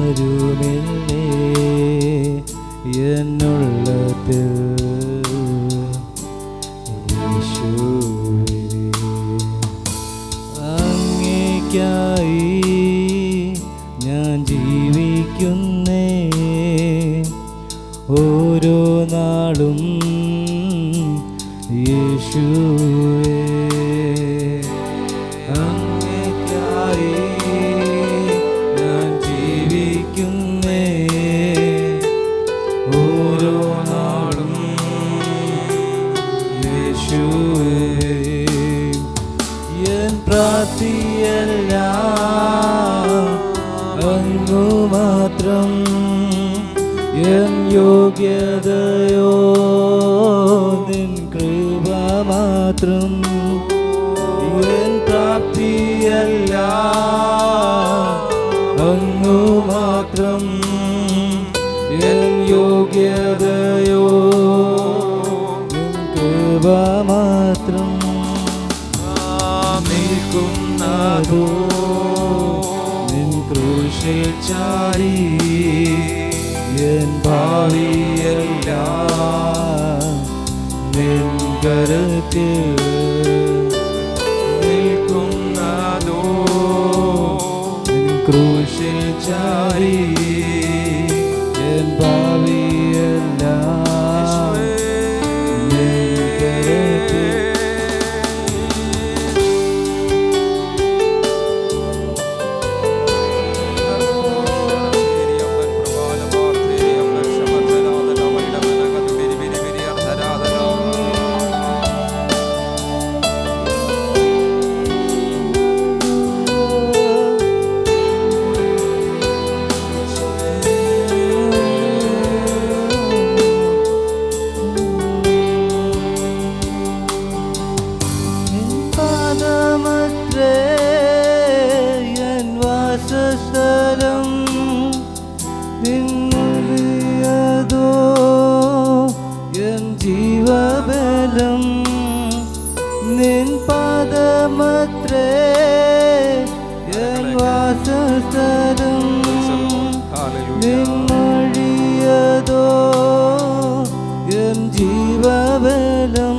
ആരുമില്ലേ എന്നുള്ളതിൽ യേശുവേ. അങ്ങേയ്ക്കായി ഞാൻ ജീവിക്കുന്നേ, ഓരോ നാളും യേശുവേ. അങ്ങേയ്ക്കായി ഞാൻ ജീവിക്കുന്നേ, ഓരോ നാളും യേശുവേ. എൻ പ്രാർത്ഥനയെല്ലാം അങ്ങു മാത്രം, എൻ യോഗ്യതയോ നിൻ കൃപ മാത്രം. എൻ പ്രാപ്തിയെല്ലാം അങ്ങു മാത്രം, എൻ യോഗ്യതയോ നിൻ കൃപ മാത്രം. നിൽക്കുന്നതോ നിൻ ക്രൂശിൽ ചാരി, എൻ ഭാവിയെല്ലാം നിൻ കരത്തിൽ. നിൽക്കുന്നതോ നിൻ ക്രൂശിൽ ചാരി, എൻ ഭാവിയെല്ലാം നിൻ കരത്തിൽ. എൻ വാസസ്ഥലം നിന്നുയതോ എൻ ജീവബലം. നിൻ പാദമത്രേ എൻ വാസസ്ഥലം, നിന്നൊഴിയതോ എൻ ജീവബലം.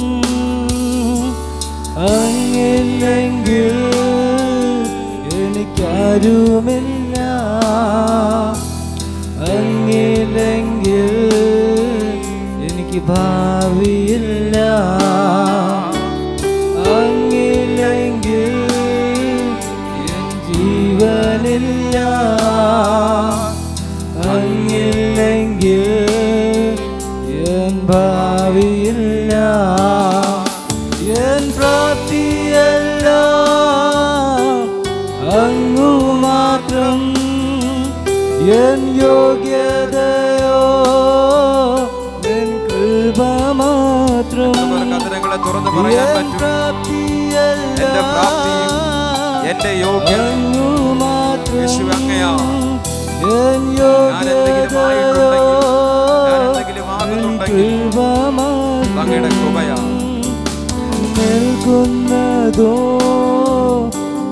അങ്ങില്ലെങ്കിൽ എനിക്കാരുമില്ല, അങ്ങില്ലെങ്കിൽ എനിക്ക് ഭാവിയില്ല. അങ്ങില്ലെങ്കിൽ എൻ ജീവനില്ല, അങ്ങില്ലെങ്കിൽ എൻ ഭാവിയില്ല. എൻ പ്രാപ്തിയെല്ലാം അങ്ങു മാത്രം, എൻ യോഗ്യതയോ നിൻ കൃപ മാത്രം. എൻ പ്രാപ്തിയെല്ലാം എന്റെ യോഗ്യത അങ്ങു മാത്രം, എൻ യോഗ്യതയോ നിൻ കൃപ മാത്രം. അങ്ങയുടെ കൃപയാ. നിൽക്കുന്നതോ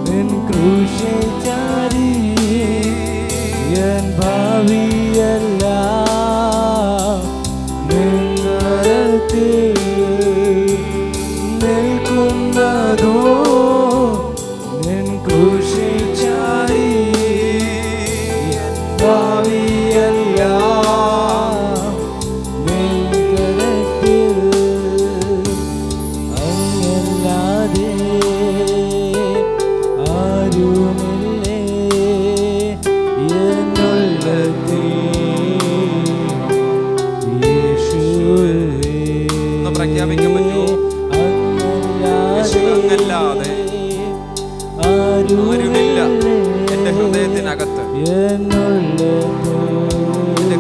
നിൻ ക്രൂശിൽ ചാരി, എൻ ഭാവിയെല്ലാം നിൻ കരത്തിൽ. നിൽക്കുന്നതോ നിൻ ക്രൂശിൽ ചാരി, എൻ ഭാവിയെല്ലാം നിൻ കരത്തിൽ. അങ്ങല്ലാതെ ആരുമില്ലേ എന്നുള്ളതിൽ യേശുവേ. പ്രഖ്യാപിക്കാൻ പറ്റുമോ? അങ്ങല്ലാതെ ആരുമില്ല എന്റെ ഹൃദയത്തിനകത്ത്. എന്റെ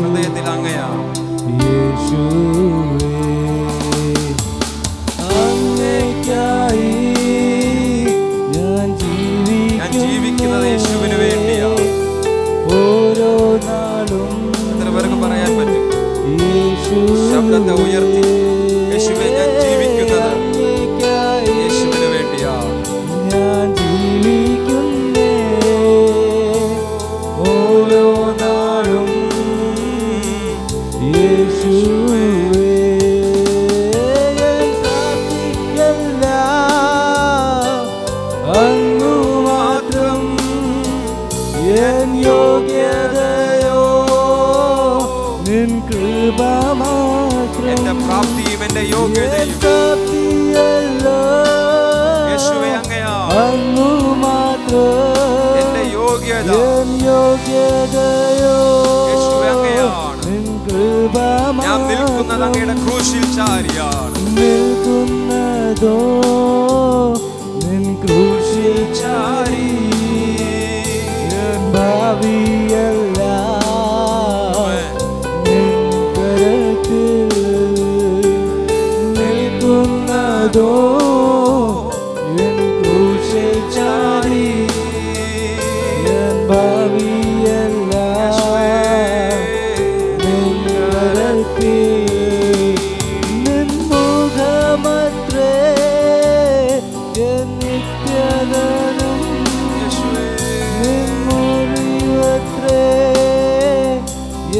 ഹൃദയത്തിൽ അങ്ങയാ യേശുവേ. അങ്ങേയ്ക്കായി ഞാൻ ജീവിക്കുന്നത് യേശുവിന് വേണ്ടിയാ. ഓരോ നാളും. എത്ര പേർക്ക് പറയാൻ പറ്റും? യേശുവേ. ശബ്ദത്തെ ഉയർത്തി യേശുവേ, ഞാൻ ജീവിക്കുന്നത് യേശുവിന് വേണ്ടിയാ. ഞാൻ ജീവിക്കുന്നേ, ഓരോ നാളും യോഗ്യതയോ നിൻ കൃപ മാത്രം. എന്റെ പ്രാപ്തിയും എന്റെ യോഗ്യതയും പ്രാപ്തിയല്ലോ യേശുവേ അങ്ങയാണ്. അങ്ങു മാത്രം എന്റെ യോഗ്യത എൻ യോഗ്യതയോ യേശുവേ അങ്ങയാണ്. നിൻ കൃപ ഞാൻ നിൽക്കുന്നത് മാത്രം. അങ്ങയുടെ ക്രൂശിൽ ചാരിയാണ്. നിൽക്കുന്നതോ നിൻ ക്രൂശിൽ ചാരി. എൻ ഭാവിയെല്ലാം നിൻ കരത്തിൽ. നിൽക്കുന്നതോ എൻ ക്രൂശിൽ ചാരി. എൻ ഭാവിയെല്ലാം നിൻ കരത്തിൽ. നിൻ മുഖമത്രേ എൻ നിത്യധനം. നിൻ മുറിവത്രേ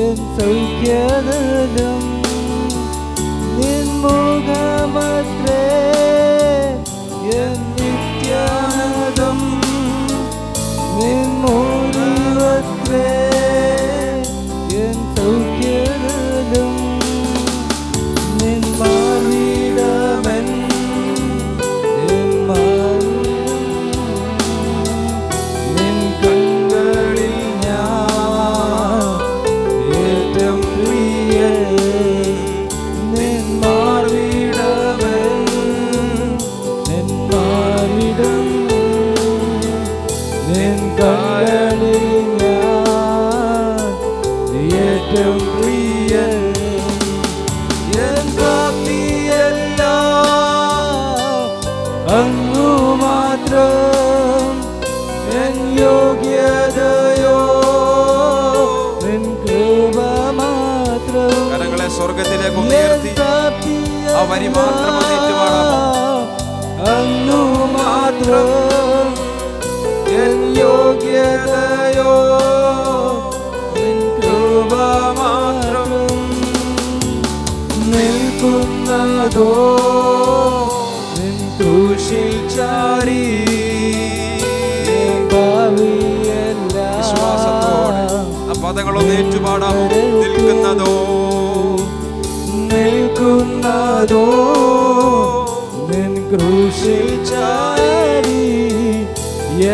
എൻ സൗഖ്യധനം. നിൻ മുഖമത്രേ എൻ നിത്യധനം. നിൻ മുറിവത്രേ എൻ സൗഖ്യധനം. നിൻ മാറിടമൻ എൻ മാറിടം. നിൻ കണ്ണുകളിൽ ഞാൻ ഏറ്റവും പ്രിയൻ. നിൻ മാറിടമൻ എൻ മാറിടം. നിൻ കണ്ണുകളിൽ ഞാൻ ഏറ്റവും പ്രിയൻ. എൻ പ്രാപ്തിയെല്ലാം അങ്ങു മാത്രം. എൻ യോഗ്യതയോ നിൻ കൃപ മാത്രം. കരങ്ങളെ സ്വർഗത്തിലേക്ക് ഉയർത്തി ആ വരി മാത്രം ഒന്ന് ഏറ്റുപാടാമോ? അങ്ങു മാത്രം. എൻ യോഗ്യതയോ നിൻ കൃപ മാത്രം. നിൽക്കുന്നതോ നിൻ ക്രൂശിൽ ചാരി. വിശ്വാസത്തോടെ ആ പദങ്ങളൊന്ന് ഏറ്റുപാടാമോ? നിൽക്കുന്നതോ നിൽക്കുന്നതോ നിൻ ക്രൂശിൽ ചാരി.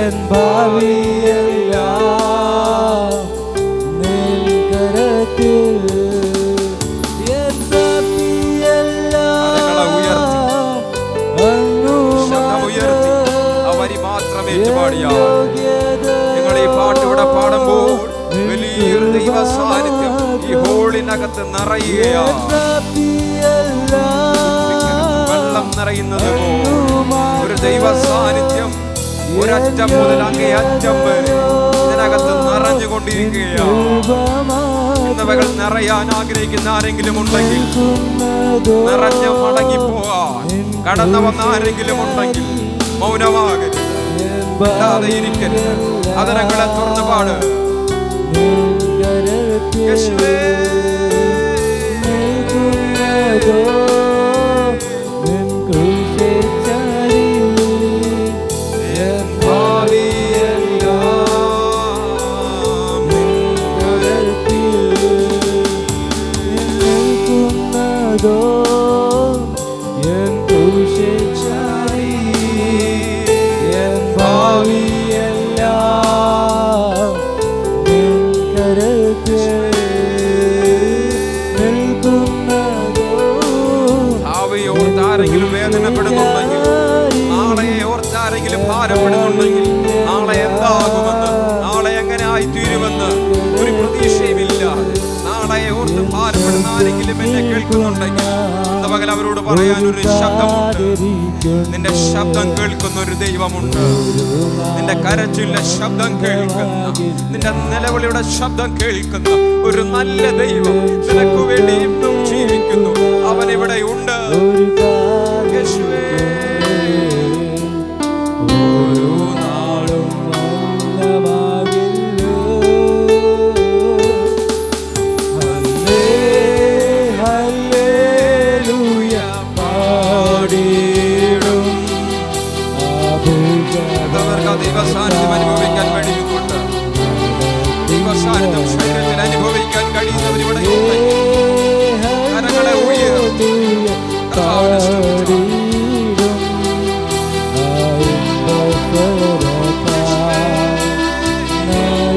എൻ ഭാവിയെല്ലാം നിൻ കരത്തിൽ. എൻ കരങ്ങളെ ഉയർത്തി ശബ്ദം ഉയർത്തി ആ വരി മാത്രം ഏറ്റുപാടിയാൽ നിങ്ങൾ ഈ പാട്ട് ഇവിടെ പാടുമ്പോൾ വലിയൊരു ദൈവ സാന്നിധ്യം ഈ ഹോളിനകത്ത് നിറയുകയാണ്. വെള്ളം നിറയുന്നത് പോലെ ഒരു ദൈവ സാന്നിധ്യം ഒരറ്റം മുതൽ അങ്ങേ അറ്റം വരെ ഇതിനകത്ത് നിറഞ്ഞുകൊണ്ടിരിക്കുകയാണ്. ഇന്നവകൾ നിറയാൻ ആഗ്രഹിക്കുന്ന ആരെങ്കിലും ഉണ്ടെങ്കിൽ നിറഞ്ഞ് മടങ്ങിപ്പോകാൻ കടന്നു വന്ന ആരെങ്കിലും ഉണ്ടെങ്കിൽ മൗനമാകരുത്, ഇല്ലാതെ ഇരിക്കരുത്. അതരങ്ങളെ തുറന്നു പാട്. യേശുവേ ആരെങ്കിലും വേദനപ്പെടുന്നുണ്ടെങ്കിൽ, നാളെ ഓർത്താരെങ്കിലും ഭാരപ്പെടുന്നുണ്ടെങ്കിൽ, നാളെ എന്താകുമെന്ന്, നാളെ എങ്ങനെ ആയിത്തീരുമെന്ന് ഒരു പ്രതീക്ഷയുമില്ലാതെ നാളെ ഓർത്ത് ഭാരപ്പെടുന്ന ആരെങ്കിലും എന്നെ കേൾക്കുന്നുണ്ടെങ്കിൽ ഇന്ന് പകൽ അവരോട് പറയാൻ ഒരു ശബ്ദമുണ്ട്. നിന്റെ ശബ്ദം കേൾക്കുന്ന ഒരു ദൈവമുണ്ട്. നിന്റെ കരച്ചിലെ ശബ്ദം കേൾക്കുന്ന, നിന്റെ നിലവിളിയുടെ ശബ്ദം കേൾക്കുന്ന ഒരു നല്ല ദൈവം നിനക്ക് വേണ്ടി ഇന്നും ജീവിക്കുന്നു. അവൻ ഇവിടെ ഉണ്ട്. യേശുവേ ഓരോ നാളും നല്ലവാകില്ലോ. ഹല്ലേലൂയ പാടിടും. ദൈവസാന്നിധ്യം അനുഭവിക്കാൻ കഴിയുന്നുണ്ട്. ദൈവ സാന്നിധ്യം ശരീരത്തിൽ അനുഭവിക്കാൻ കഴിയുന്നവർ ഇവിടെ ഉണ്ടെങ്കിൽ കരങ്ങളെ ഉയർത്തി കർത്താവിനെ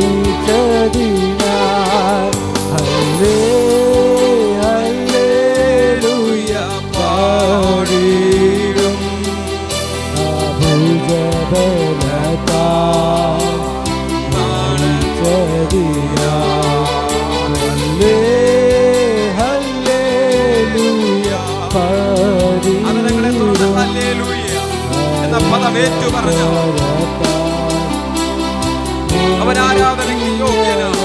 സ്തുതിച്ചാൽ പദമേറ്റു പറഞ്ഞ അവൻ ആരാധനയ്ക്ക് യോഗ്യനാണ്.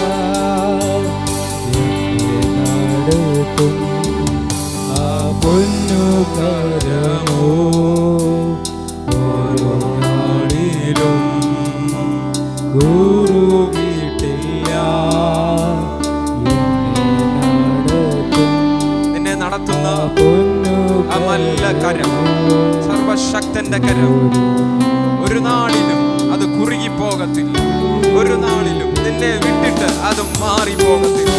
ഗുരു വീട്ടില്ല നിന്നെ നടത്തുന്ന ആ നല്ല കരം, സർവശക്തന്റെ കരം, ഒരു നാളിലും അത് കുറുകി പോകത്തില്ല. ഒരു നാളിലും നിന്നെ വിട്ടിട്ട് അത് മാറി പോകത്തില്ല.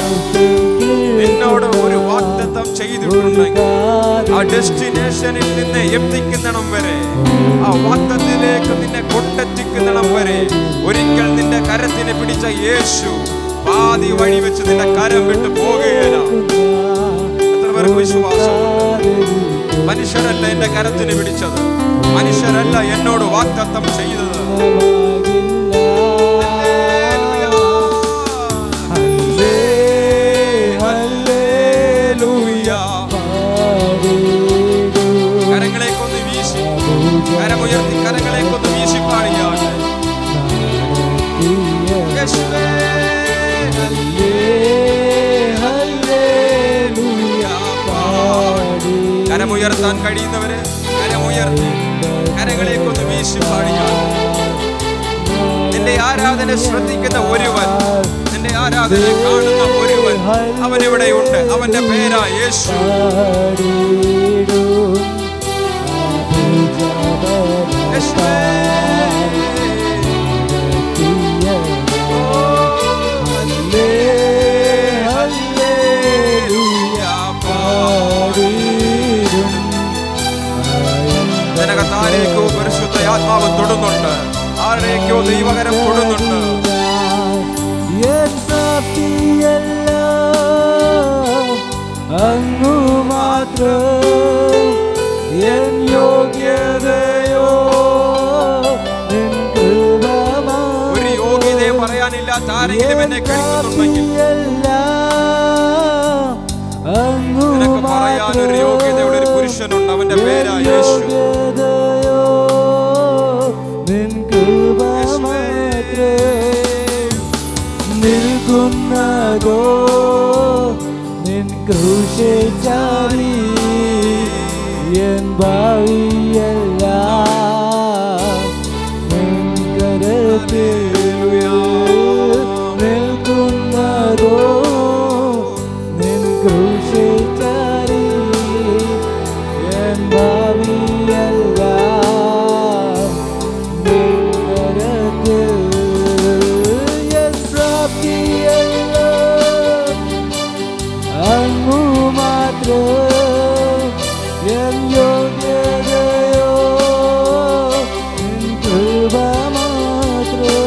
നിന്നോട് ഒരു വാഗ്ദത്തം ചെയ്തിട്ടുണ്ടെങ്കിൽ ആ ഡെസ്റ്റിനേഷനിൽ നിന്നെ എത്തിക്കുന്നിടം വരെ, ആ വാഗ്ദത്തിലേക്ക് നിന്നെ കൊണ്ടെത്തിക്കുന്നിടം വരെ ഒരിക്കൽ നിന്റെ കരത്തിനെ പിടിച്ച യേശു പാതി വഴി വെച്ച് നിന്റെ കരം വിട്ട് പോകുകയില്ല. എത്ര പേർക്ക് വിശ്വാസമുണ്ട്? മനുഷ്യരല്ല എന്റെ കരത്തിന് പിടിച്ചത്, മനുഷ്യരല്ല എന്നോട് വാഗ്ദത്തം ചെയ്തത്. കരങ്ങളേക്കൊന്ന് വീശി, കരമുയർത്തി കരങ്ങളേക്കൊന്ന് വീശി പാടിയാണ് കരമുയർത്താൻ കഴിയുന്നവരെ കരമുയർത്തി കരങ്ങളേക്കൊന്ന് വീശി പാടിയാണ്. നിന്റെ ആരാധന ശ്രദ്ധിക്കുന്ന ഒരുവൻ, നിന്റെ ആരാധന കാണുന്ന ഒരുവൻ, അവൻ ഇവിടെയുണ്ട്. അവന്റെ പേരാ യേശു. ജനകത്താരേക്കോ പരിശുദ്ധ ആത്മാവ് തൊടുന്നുണ്ട്, ആരുടെയൊക്കെയോ ദൈവകരം തൊടുന്നുണ്ട്. അങ്ങു മാത്രം എൻ യോഗ്യതയോ, ഒരു യോഗ്യതയെ പറയാനില്ലാത്ത ആരെങ്കിലും എന്നെ കേൾക്കുന്നുണ്ടെങ്കിൽ നിനക്ക് പറയാനൊരു യോഗ്യതയുള്ള ഒരു പുരുഷനുണ്ട്. അവന്റെ പേരാ യേശു. നിൽക്കുന്നതോ നിൻ ക്രൂശിൽ ചാരി, എൻ ഭാവിയെല്ലാം നിൻ കരത്തിൽ. നിൽക്കുന്നതോ നിൻ ക്രൂശിൽ ചാരി, എൻ ഭാവിയെല്ലാം നിൻ കരത്തിൽ. അങ്ങു മാത്രം എൻ യോഗ്യതയോ, നിൻ കൃപ മാത്രം.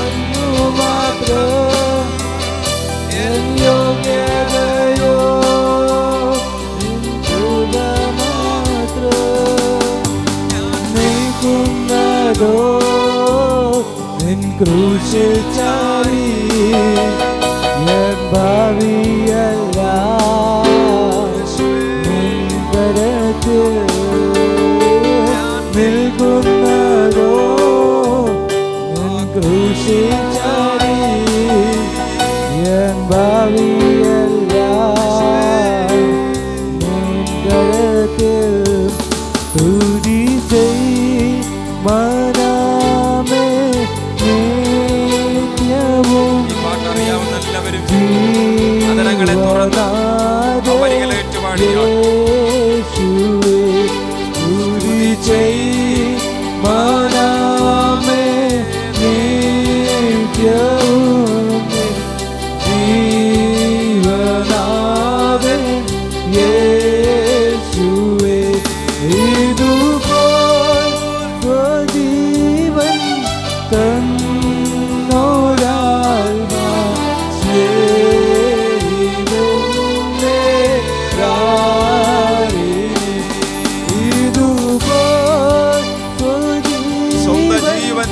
അങ്ങു മാത്രം എൻ യോഗ്യതയോ, നിൻ കൃപ മാത്രം. നിൽക്കുന്നതോ നിൻ ക്രൂശിൽ ചാരി, എൻ ഭാവിയെല്ലാം നിൻ കരത്തിൽ. നിൽക്കുന്നതോ നിൻ ക്രൂശിൽ ചാരി, എൻ ഭാവിയെല്ലാം നിൻ കരത്തിൽ. സ്തുതി ചെയ് മനമേ നിത്യവും. ഈ പാട്ടറിയാവുന്ന എല്ലാവരും അതരങ്ങളെ തുറന്ന് അവരികളെ ഏറ്റുപാടിയാണ്. സ്തുതി ചെയ് മനമേ സ്വന്തം ജീവൻ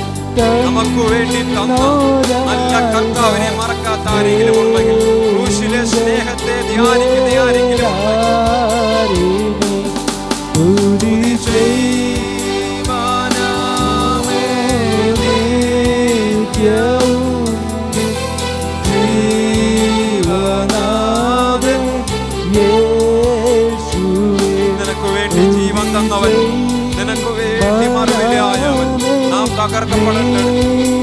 നമുക്ക് വേണ്ടി തന്ന നല്ല കർത്താവിനെ മറക്കാത്ത ആരെങ്കിലും ഉണ്ടെങ്കിൽ, ക്രൂശിലെ സ്നേഹത്തെ ധ്യാനിക്കുന്ന ആരെങ്കിലും നിനക്ക് വേണ്ടി ജീവൻ തന്നവൻ, നിനക്ക് വേണ്ടി മറുപടിയായവൻ. നാം തകർക്കപ്പെടേണ്ടത്,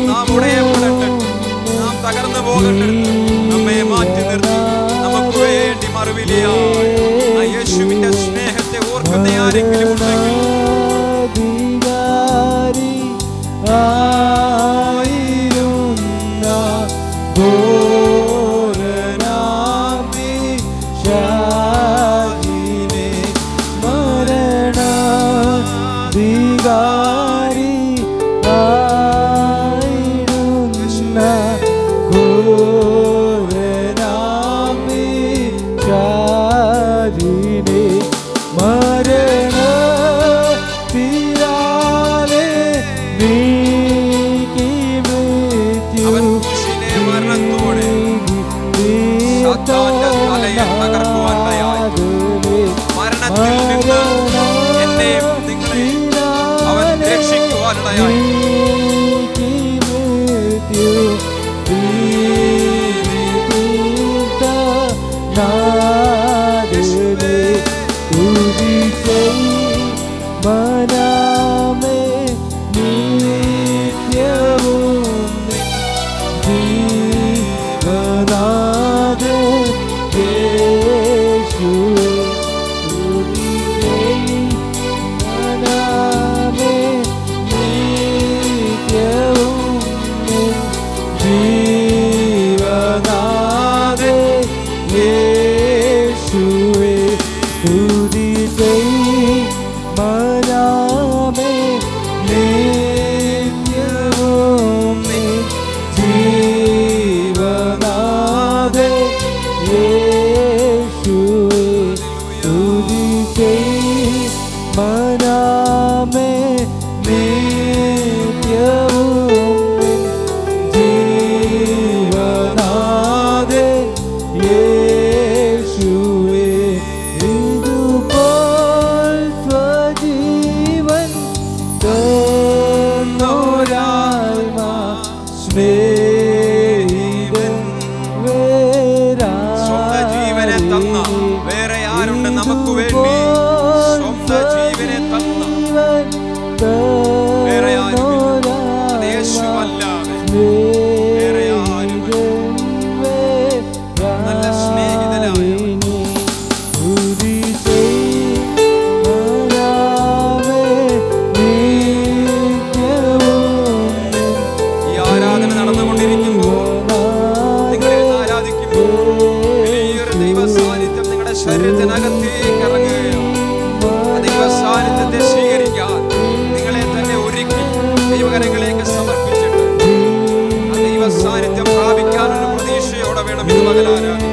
നാം ഉടയപ്പെടേണ്ടത്, നാം തകർന്നു പോകേണ്ടത്, നമ്മെ മാറ്റി നിർത്തി നമുക്ക് വേണ്ടി മറുപടിയായി യേശുവിന്റെ സ്നേഹത്തെ ഓർക്കുന്ന ആരെങ്കിലും ഉണ്ടെങ്കിൽ മരണത്തിൽ നിന്ന് എന്നെയും നിങ്ങളെയും അവൻ രക്ഷിക്കുവാനിടയായി. സ്വന്തം ജീവനെ തന്ന വേറെ ആരുണ്ട് നമുക്ക് വേണ്ടി? സ്വന്തം ജീവനെ തന്ന വേറെ ആരുമില്ല. അത് യേശുവല്ലാതെ വേറെ ആരുമില്ല. നല്ല സ്നേഹിതനായ ഈ ആരാധന നടന്നുകൊണ്ടിരിക്കുമ്പോൾ, നിങ്ങളിരുന്ന് ആരാധിക്കുമ്പോൾ വലിയൊരു ദൈവ സാന്നിധ്യം നിങ്ങളുടെ ശരീരത്തിനകത്തേക്ക് ഇറങ്ങുകയാണ്. ദൈവ സാന്നിധ്യത്തെ സ്വീകരിക്കാൻ നിങ്ങളെ തന്നെ ഒരുക്കി ദൈവകരങ്ങളിലേക്ക് സമർപ്പിച്ചിട്ട് ആ ദൈവ സാന്നിധ്യം പ്രാപിക്കാനൊരു പ്രതീക്ഷയോടെ വേണം ഇത് പകൽ ആരാധിക്കാൻ.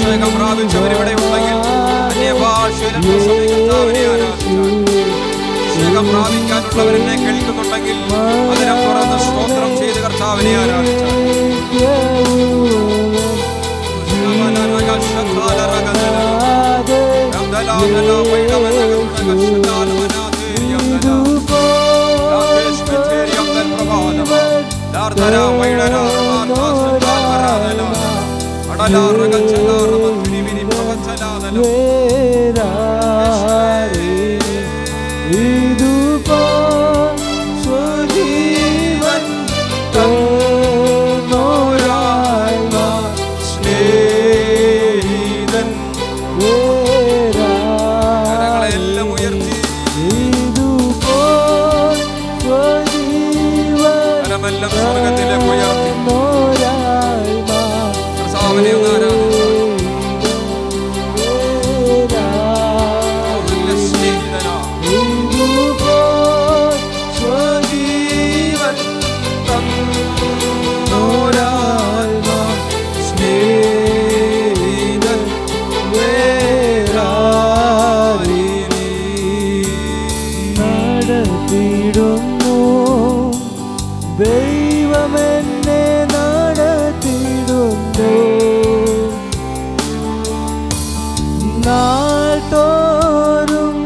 അഭിഷേകം പ്രാപിച്ചവരിവിടെ ഉണ്ടെങ്കിൽ അന്യഭാഷയിൽ കർത്താവിനെ ആരാധിച്ചാൽ, അഭിഷേകം പ്രാപിക്കാനുള്ളവരെന്നെ കേൾക്കുന്നുണ്ടെങ്കിൽ അതിനെ തുറന്ന് സ്തോത്രം ചെയ്ത് കർത്താവിനെ ആരാധിച്ചാൽ. ദൈവമെന്നെ നടത്തിടുന്നു നാൾതോറും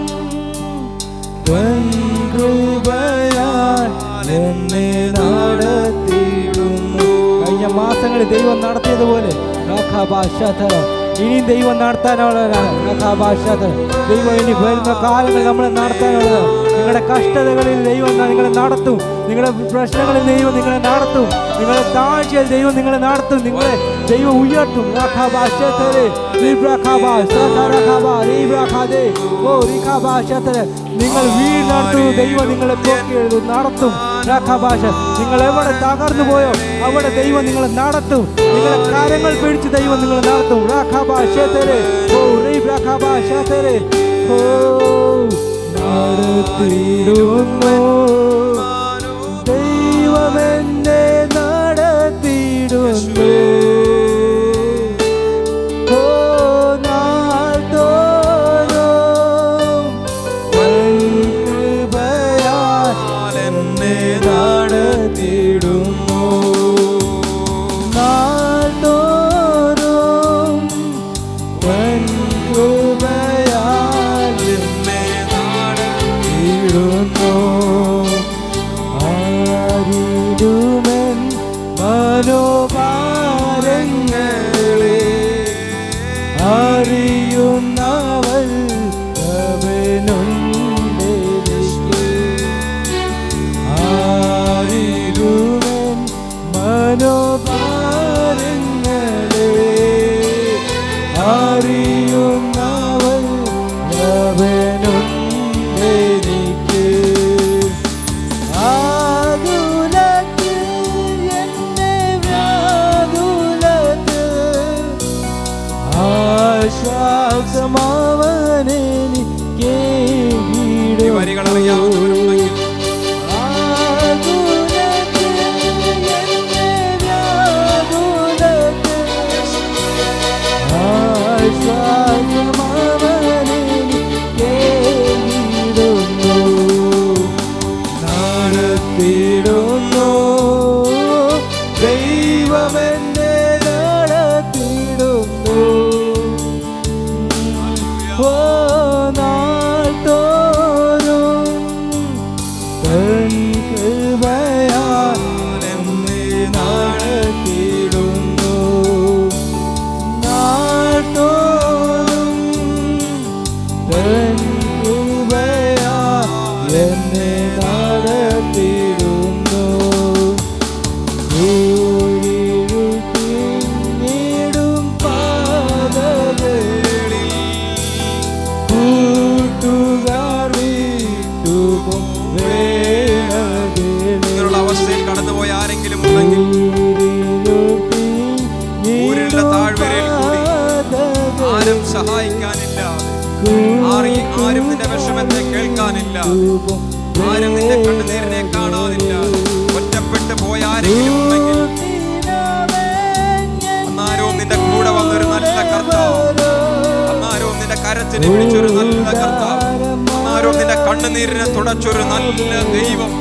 കൃപയാൽ എന്നെ നടത്തിടുന്നു. കഴിഞ്ഞ മാസങ്ങളിൽ ദൈവം നടത്തിയതുപോലെ ഇനിയും ദൈവം നടത്താനുള്ളതാണ്. ദൈവം ഇനി വരുന്ന കാലങ്ങളിൽ നമ്മളെ നടത്താനുള്ളത്. നിങ്ങളുടെ കഷ്ടതകളിൽ ദൈവം നിങ്ങളെ നടത്തും. നിങ്ങളുടെ പ്രശ്നങ്ങളിൽ ദൈവം നിങ്ങളെ നടത്തും. നിങ്ങളുടെ താഴ്ചയിൽ ദൈവം നിങ്ങളെ നടത്തും. നിങ്ങളെ ദൈവം ഉയർത്തും. നിങ്ങൾ വീട് നടത്തും. ദൈവം നിങ്ങളെ പൊക്കി എഴുതും, നടത്തും. നിങ്ങൾ എവിടെ തകർന്നു പോയോ അവിടെ ദൈവം നിങ്ങളെ നടത്തും. നിങ്ങളെ കാര്യങ്ങൾ പിടിച്ച് ദൈവം നിങ്ങളെ നടത്തും. നടത്തിടുന്നു ദൈവമെന്നെ നടത്തിടുന്നു അറിയുന്നവൾ ആരിരുവൻ മനോഭാരങ്ങളെ അറിയുന്നവൾ അവനുണ്ടെനിക്ക് ആകുലത്തിൽ എന്നെ വ്യാകുലത്തിൽ ആശ്വാസമാവനെനിക്ക് വരികളറിയാവുന്നവരുണ്ടെങ്കിൽ നടത്തിടുന്നു ദൈവമെന്നെ നടത്തിടുന്നു നാൾതോറും കൃപയാൽ എന്നെ നടത്തിടുന്നു നാൾതോറും കൃപയാൽ എന്നെ നടത്തിടുന്നു ൂഴിടും പാതകളിൽ കൂട്ടുകാർ വീട്ടും ഇങ്ങനെയുള്ള അവസ്ഥയിൽ കടന്നുപോയ ആരെങ്കിലും ഉണ്ടെങ്കിൽ ഊരിലുള്ള താഴ്വരയിൽ കൂടി ആരും സഹായിക്കാനില്ലാതെ ആരും നിന്റെ വിഷമത്തെ കേൾക്കാനില്ല, ആരും നിന്റെ കണ്ണുനീരിനെ കാണാനില്ല, ഒറ്റപ്പെട്ടു പോയ ആരെങ്കിലും ഉണ്ടെങ്കിൽ അന്നാരവും നിന്റെ കൂടെ വന്നൊരു നല്ല അന്നാരവും നിന്റെ കരച്ചിനെ പിടിച്ചൊരു നല്ല കർത്താവ്, അന്നാരവും നിന്റെ കണ്ണുനീരിനെ തുടച്ചൊരു നല്ല ദൈവം.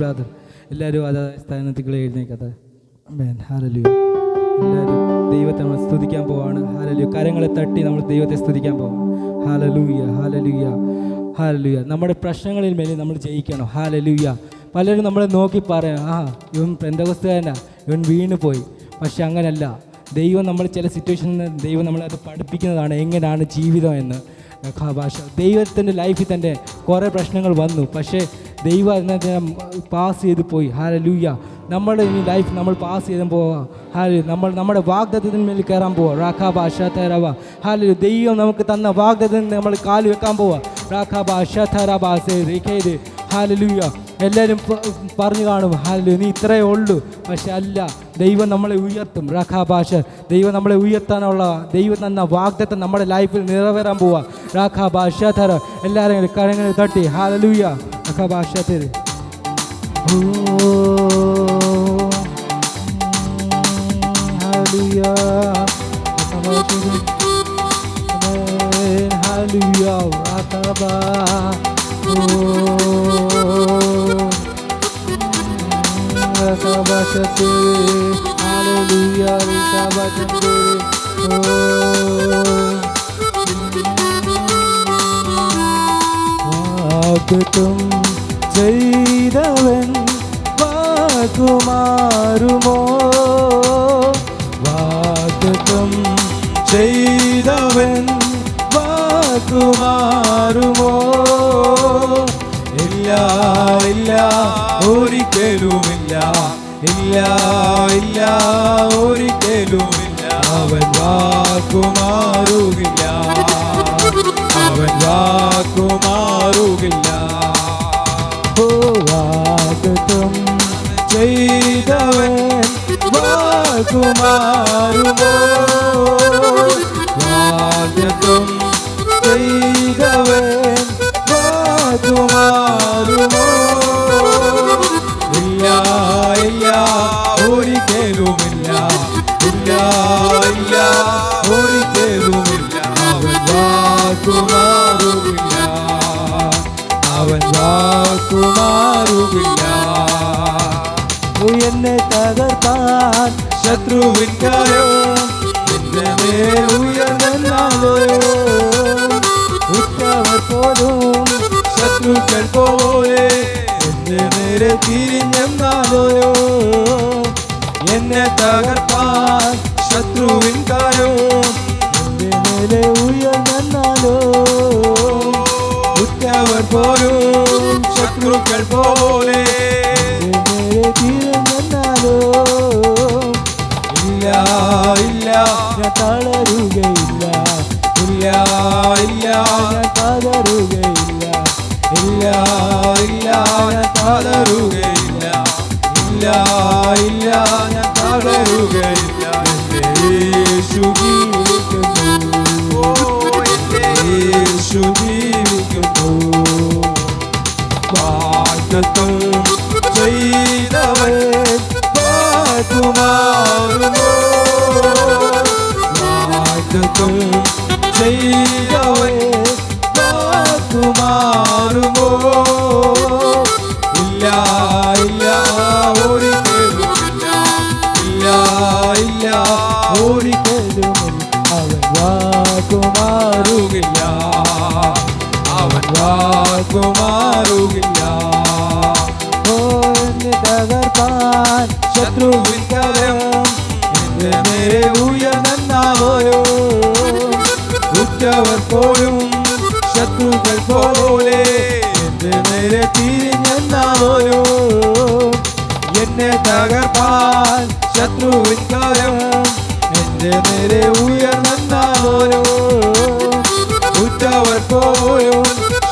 ബ്രദർ എല്ലാവരും അതായത് സ്ഥാനത്തുകളെ എഴുന്നേക്കട്ടെ. ഹല്ലേലൂയ. എല്ലാവരും ദൈവത്തെ നമ്മൾ സ്തുതിക്കാൻ പോവാണ്. ഹല്ലേലൂയ. കരങ്ങളെ തട്ടി നമ്മൾ ദൈവത്തെ സ്തുതിക്കാൻ പോവാണ്. Hallelujah, hallelujah, hallelujah. നമ്മുടെ പ്രശ്നങ്ങളിൽ മേലെ നമ്മൾ ജയിക്കണം. ഹല്ലേലൂയ. പലരും നമ്മളെ നോക്കി പറയാം, ഇവൻ പെന്തക്കോസ്തുകാരനാ, ഇവൻ വീണ് പോയി. പക്ഷെ അങ്ങനല്ല. ദൈവം നമ്മൾ ചില സിറ്റുവേഷനിൽ ദൈവം നമ്മളത് പഠിപ്പിക്കുന്നതാണ് എങ്ങനെയാണ് ജീവിതം എന്ന്. ഭാഷ ദൈവത്തിൻ്റെ ലൈഫിൽ തന്നെ കുറേ പ്രശ്നങ്ങൾ വന്നു, പക്ഷേ ദൈവം അതിനെ പാസ് ചെയ്ത് പോയി. ഹല്ലേലൂയ. നമ്മുടെ ഈ ലൈഫ് നമ്മൾ പാസ് ചെയ്ത് പോവാം. നമ്മൾ നമ്മുടെ വാഗ്ദത്തത്തിന് മേൽ കയറാൻ പോവാം. റാഖാ ഭാഷ തരവ. ഹല്ലേലൂയ. ദൈവം നമുക്ക് തന്ന വാഗ്ദത്തത്തിന് നമ്മൾ കാല് വെക്കാൻ പോവാം. റാഖാ ഭാഷ തരവാസേ റേഖേത്. ഹല്ലേലൂയ. എല്ലാവരും പറഞ്ഞു കാണും, ഹല്ലേലൂയ നീ ഇത്രയേ ഉള്ളൂ. പക്ഷെ അല്ല, ദൈവം നമ്മളെ ഉയർത്തും. റാഖാ ഭാഷ ദൈവം നമ്മളെ ഉയർത്താനുള്ള ദൈവം തന്ന വാഗ്ദത്തം നമ്മുടെ ലൈഫിൽ നിറവേറാൻ പോവാം. റാഖാ ഭാഷ തര. എല്ലാവരും കരങ്ങളിൽ തട്ടി ഹല്ലേലൂയ. റാഖാ ഭാഷ തര. Hallelujah, hallelujah, rakaba, rakaba shate, hallelujah, rakaba shate, വാഗ്ദത്തം ചെയ്തവൻ വാക്കുമാറുമോ? വാഗ്ദത്തം ചെയ്തവൻ വാക്കുമാറുമോ? ഇല്ല ഇല്ല ഒരിക്കലുമില്ല, ഇല്ല ഇല്ല ഒരിക്കലുമില്ല. അവൻ വാക്കുമാറുകില്ല, അവൻ വാക്കുമാറുകില്ല. വാഗ്ദത്തം ചെയ്തവൻ വാക്കുമാറുമോ? വാഗ്ദത്തം ചെയ്തവൻ വാക്കുമാറുമോ? ഇല്ല ഇല്ല ഒരിക്കലുമില്ല, ഇല്ല ഇല്ല ഒരിക്കലുമില്ല. അവൻ വാക്കുമാറുകില്ല, അവൻ വാക്കുമാറുകില്ല. എന്നെ തകർത്താൻ ശത്രുവിൻ കരം എന്റെ മേൽ ഉയർന്നാലോ? ഉറ്റവർ പോലും ശത്രുക്കൾ പോലെ എന്റെ നേരെ തിരിഞ്ഞെന്നാലോ? എന്നെ തകർത്താൻ ശത്രുവിൻ കരം എന്റെ മേലെ ഉയർന്നാലോ? ഉറ്റവർ പോലും ശത്രുക്കൾ പോലെ തിരിഞ്ഞെന്നാലോ? ഇല്ല ഇല്ല ഞാൻ തളരുകയില്ല, ഇല്ല ഇല്ല ഞാൻ തളരുകയില്ല, ഇല്ല ഇല്ല ഞാൻ തളരുകയില്ല. ഇല്ല ഇല്ല ഞാൻ തളരുകയില്ല. യേശു ജീവിക്കുന്നു, യേശു ജീവിക്കുന്നു. വാഗ്ദത്തം ചെയ്തവൻ വാക്കുമാറുമോ, വാഗ്ദത്തം ചെയ്തവൻ വാക്കുമാറുമോ. ഇല്ല ഇല്ല ഒരിക്കലുമില്ല, ഇല്ല ഇല്ല ഒരിക്കലും അവൻ വാക്കുമാറുകില്ല, അവൻ വാക്കുമാറുകില്ല. ഓ എന്നെ തകർപ്പാൻ ശത്രുവിൻ കരം എന്റെ നേരെ ഉയർന്നാവോ. ഉറ്റവർ പോലും ശത്രുക്കൾ പോലെ എന്റെ നേരെ തിരിഞ്ഞെന്നാവോ. എന്നെ തകർപ്പാൻ ശത്രുവിൻ കരം എന്റെ നേരെ ഉയർന്നാവോ. ഉറ്റവർ പോലും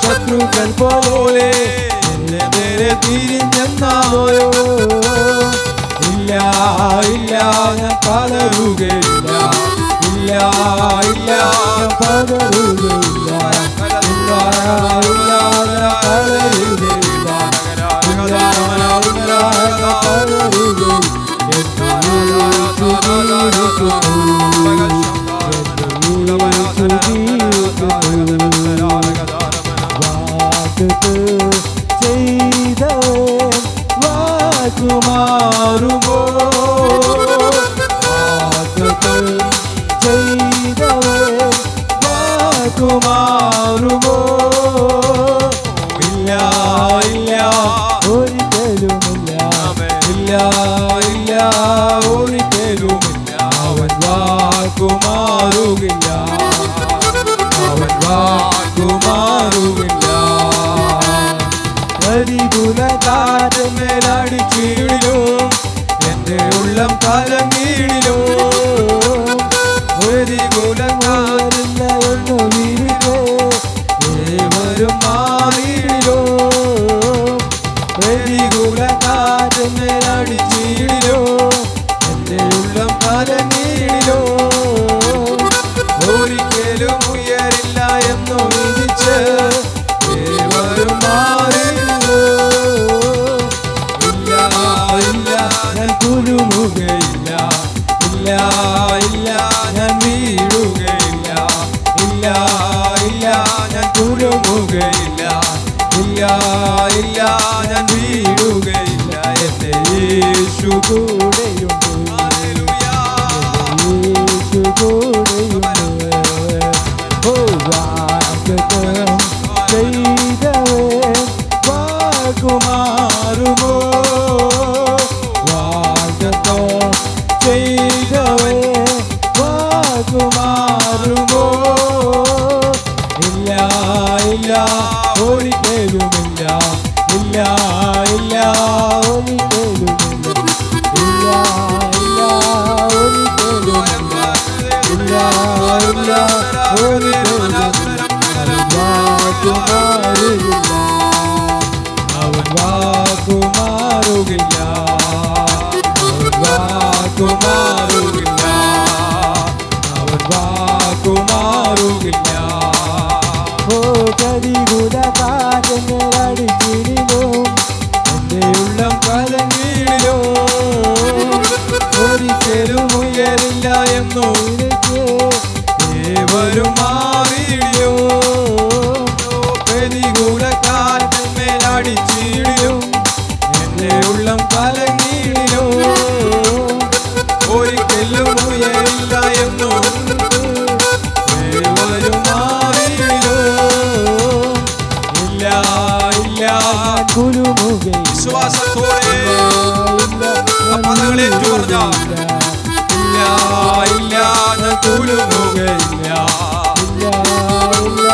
ശത്രുക്കൾ പോലെ എന്റെ നേരെ തിരിഞ്ഞെന്നാവോ. ഇല്ല ഇല്ല ഞാൻ പതറുകയില്ല, ഇല്ല ഇല്ല ഞാൻ പതറുകയില്ല, ഇല്ല ഇല്ല ഞാൻ പതറുകയില്ല, ഇല്ല ഇല്ല ഞാൻ പതറുകയില്ല. ചെയ്തവൻ വാക്കുമാറുമോ, ചെയ്തവൻ വാക്കുമാറുമോ. ഇല്ല ഇല്ല ഒരിക്കലുമില്ല, ഇല്ല ഇല്ല ഒരിക്കലുമില്ല. അവൻ വാക്കുമാറുകില്ല, അവൻ വാക്കുമാറുകില്ല. പ്രതികൂലകാറ്റമേലടിച്ചിടിലും എന്റെ ഉള്ളം കലങ്ങിടിലും, പ്രതികൂലകാരില്ല എന്നു വീരിലേ ഏവരും മാറിയിടിലും. പ്രതികൂലകാറ്റമേലടിച്ചിടിലും എന്റെ ഉള്ളം കലങ്ങിടിലും, ഒരിക്കലും ഉയരില്ല എന്നു വിധിച്ച് ഏവരും മാറിയിടിലും. ഇല്ല ഇല്ല ഞാൻ കുലുങ്ങുകയില്ല, ഇല്ല ഇല്ല ഞാൻ വീഴുകയില്ല, ഇല്ല ഇല്ല ഞാൻ കുലുങ്ങുകയില്ല, ഇല്ല ഇല്ല ഞാൻ വീഴുകയില്ല. എന്റെ യേശു കൂടെയുണ്ട്, യേശു കൂടെയുണ്ട്. ഓ വാഗ്ദത്തം ചെയ്തവൻ വാക്കുമാറുമോ, വാഗ്ദത്തം ചെയ്തവൻ വാക്കുമാറുമോ. ഇല്ല ഇല്ല ഒരിക്കലുമില്ല, ഇല്ല ഇല്ല ഒരിക്കലുമില്ല, ഇല്ല ഇല്ല ഒരിക്കലുമില്ല, ഇല്ല ഇല്ല ഒരിക്കലുമില്ല. വാക്കുമാറുകില്ല, അവൻ വാക്കുമാറുകില്ല, അവൻ വാക്കുമാറുകില്ല, അവൻ വാക്കുമാറുകില്ല. ഓ പ്രതികൂലകാറ്റടിച്ചിടിലും എന്റെ ഉള്ളം കലങ്ങിടിലും, ഒരിക്കലും ഉയരില്ല എന്നു വിളിച്ച് ഏവരും മാറിയിടിലും. പ്രതികൂലകാറ്റമേലടിച്ചിടിലും എന്റെ ഉള്ളം കലങ്ങിടിലും, ഒരിക്കലും ഉയരില്ല എന്നു ഏവരും മാറിയിടിലും. ഇല്ല ഇല്ല കുലുങ്ങുകയില്ല, വിശ്വാസത്തോടെ പദങ്ങളെ പറഞ്ഞാൽ ഇല്ല ഇല്ല ഞാൻ കുലുങ്ങുകയില്ല, ഇല്ല ഇല്ല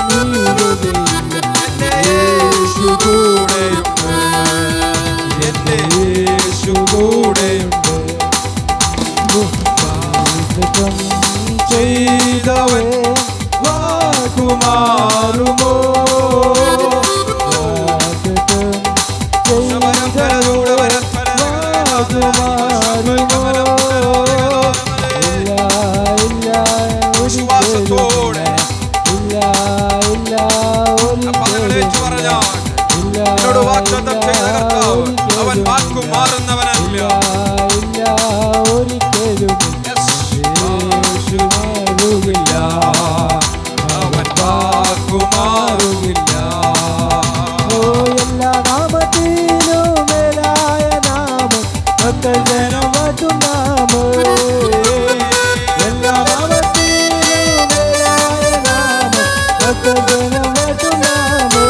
ഞാൻ വീഴുകയില്ല. എന്റെ യേശു കൂടെയുണ്ട്, എന്റെ യേശു കൂടെയുണ്ട്. വാഗ്ദത്തം ചെയ്തവൻ വാക്കുമാറുമോ, വാഗ്ദത്തം ചെയ്തവൻ വിശ്വാസത്തോടെ എന്നോട് വാഗ്ദത്തം ചെയ്ത കർത്താവ് അവൻ വാക്കു മാറുന്നവനല്ല. അവൻ വാക്കു മാറുകില്ല. എല്ലാ നാമത്തിലും മേലായ നാമം ഭക്തജനമതു നാമം. എല്ലാ നാമത്തിലും മേലായ നാമം ഭക്തജനമതു നാമം.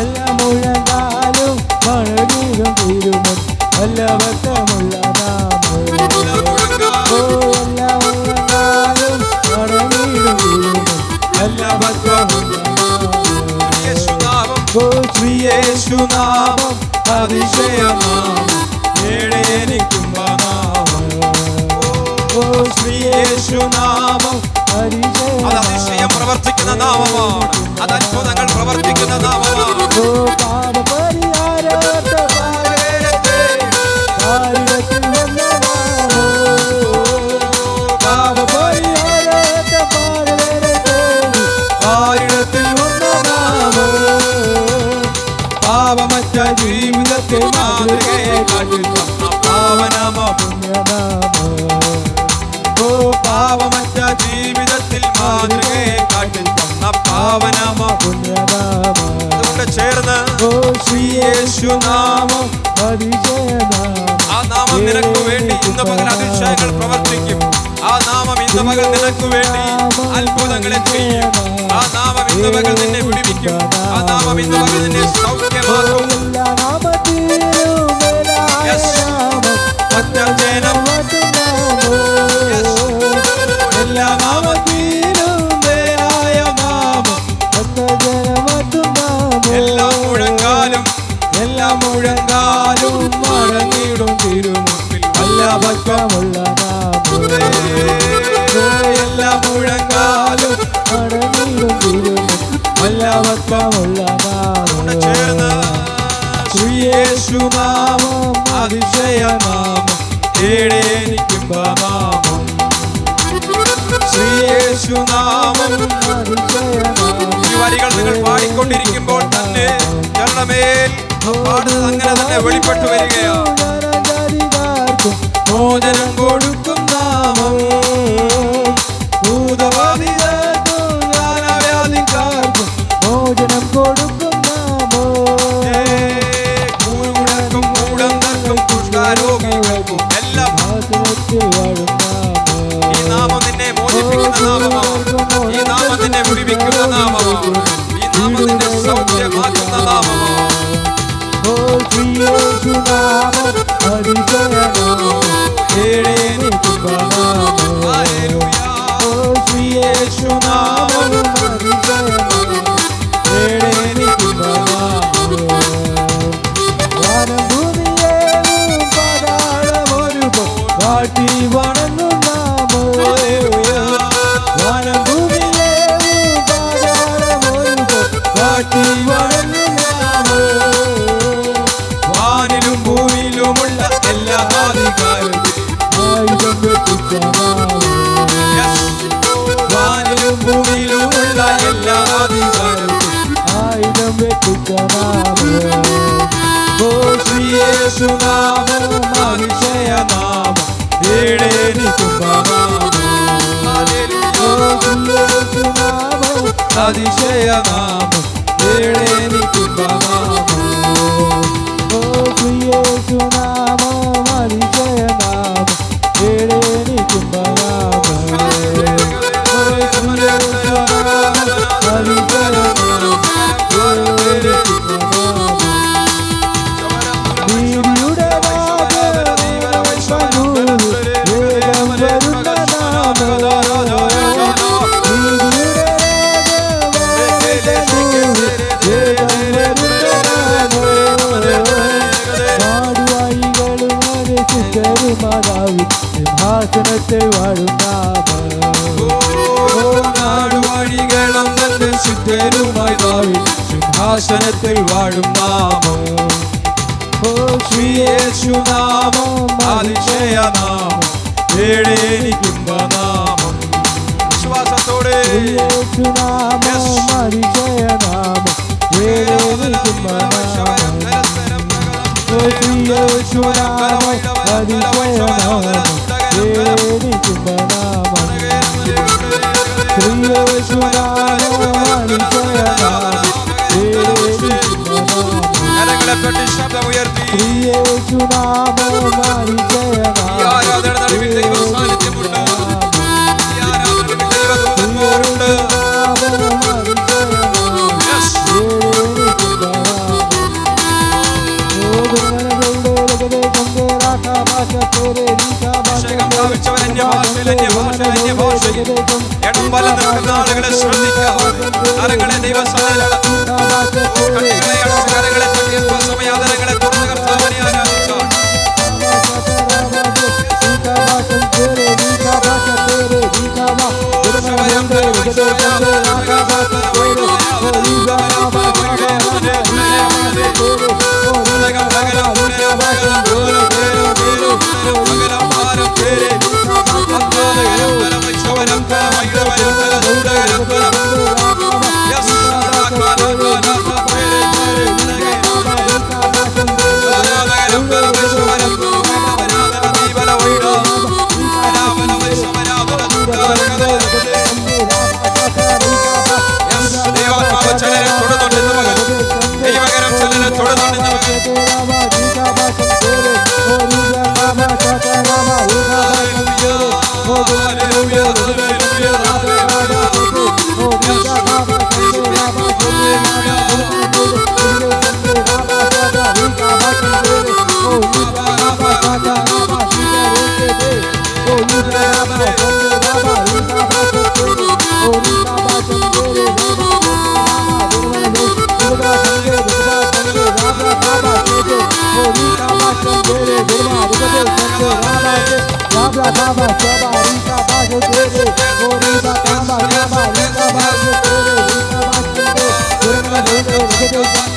എല്ലാ മുഴങ്കാലും മഴനീരും തീരുമൻ വല്ലഭത്തമുള്ള നാമം. എല്ലാ മുഴങ്കാലും മഴനീരും തീരുമൻ വല്ലഭത്തമുള്ള യേശുനാമം അതിശയനാമം ഏഴേനിക്കുമ്പ നാമം. യേശുനാമം അത് അതിശയം പ്രവർത്തിക്കുന്ന നാമമാണ്. അത് അത്ഭുതങ്ങൾ പ്രവർത്തിക്കുന്ന നാമമാണ്. പാപമറ്റ ജീവിതത്തിൽ മാതൃകയെ കാട്ടുന്ന പാവനാമം. പാപമറ്റ ജീവിതത്തിൽ മാതൃകയെ കാട്ടുന്ന പാവനാമം. അതുകൊണ്ട് ചേർന്ന് യേശുനാമം. ആ നാമം നിനക്ക് വേണ്ടി ഇന്ന് പകൽ അതിശയങ്ങൾ പ്രവർത്തിക്കും. ആ നാമം ഇന്ന് പകൽ നിനക്ക് വേണ്ടി അത്ഭുതങ്ങളെ ചെയ്യും. ആ നാമം ഇന്ന് പകൽ നിന്നെ വിടുവിക്കും. ആ നാമം ഇന്ന് പകൽ നിന്നെ സൗഖ്യമാക്കും. എല്ലാ നാമത്തിലും മേലായ നാമം. എല്ലാ മുഴങ്കാലും മടങ്ങിടും തിരുമുമ്പിൽ വല്ലഭത്തമുള്ള നാമം. എല്ലാ മുഴങ്കാലും മടങ്ങിടും തിരുമുമ്പിൽ വല്ലഭത്തമുള്ള നാമം. ചേർന്ന് യേശുനാമം അതിശയനാമം ഏഴേനിക്കുമ്പ നാമം. യേശുനാമം. ഈ വരികൾ നിങ്ങൾ പാടിക്കൊണ്ടിരിക്കുമ്പോൾ തന്നെ ജനമേൽ പാടുന്നത് അങ്ങനെ തന്നെ വെളിപ്പെട്ടു വരികയാണ്. മോചനം കൊടുക്കും നാമം. ഭൂതബാധിതർക്കും ജ്ഞാനവ്യാധിക്കാർക്കും മോചനം കൊടുക്കും നാമം. മുടക്കും മൂടന്തർക്കും കുഷ്ഠരോഗികൾക്കും എല്ലാം ഈ നാമം നിന്നെ മോചിപ്പിക്കുന്ന നാമമാണ്. ഈ നാമം നിന്നെ വിടുവിക്കുന്ന നാമമാണ്. ഈ നാമം നിന്നെ സൗഖ്യമാക്കുന്ന നാമമാണ്. വാനിലും ഭൂമിയിലുമുള്ള എല്ലാ അധികാരവും വാനിലും ഭൂമിയിലുമുള്ള എല്ലാ അധികാരവും ആയുധം വെട്ടിക്കനാമം. യേശുനാമം അതിശയനാമം ഏഴേനിക്കുമ്പ നാമം. അതിശയനാമം ഏഴേനിക്കുമ്പ നാമം. യേശുനാമം അതിശയനാമം ഏഴേനിക്കുമ്പ നാമം. സിംഹാസനത്തിൽ വാഴും നാമം. നാടുവാഴികളും തന്റെ ശുദ്ധരുമായി ദാവീദ് സിംഹാസനത്തിൽ വാഴും നാമം. യേശുനാമം അതിശയനാമം കേടേനിക്കുന്ന നാമം. വിശ്വാസത്തോടെ യേശുനാമം അതിശയനാമം കേടേനിക്കുന്ന നാമം. യേശുനാമം അതിശയനാമം കേടേനിക്കുന്ന നാമം. കരങ്ങളെപ്പറ്റി ശബ്ദം ഉയർത്തി ഈ ആരാധന നടുവിൽ ദൈവ സാന്നിധ്യമുണ്ട്. ഈ ആരാധനയിൽ ദൈവദൂതന്മാരുണ്ട്. അഭിഷേകം പ്രാപിച്ചവൻ അന്യഭാഷയിൽ ഇടം വലം നിൽക്കുന്ന ആളുകളെ ശ്രദ്ധിക്കാം. കരങ്ങളെ ദൈവസന്നിധിയിൽ കണ്ണുകളെ അടച്ച് കരങ്ങളെ തട്ടി അല്പസമയാതരങ്ങളെ തുറന്ന് കർത്താവിനെ ആരാധിച്ചാൽ ചിലരെ തൊടുന്നുണ്ടെന്ന് മകൻ ദൈവകരം ചിലരെ തൊടുന്നുണ്ടെന്ന് Baba,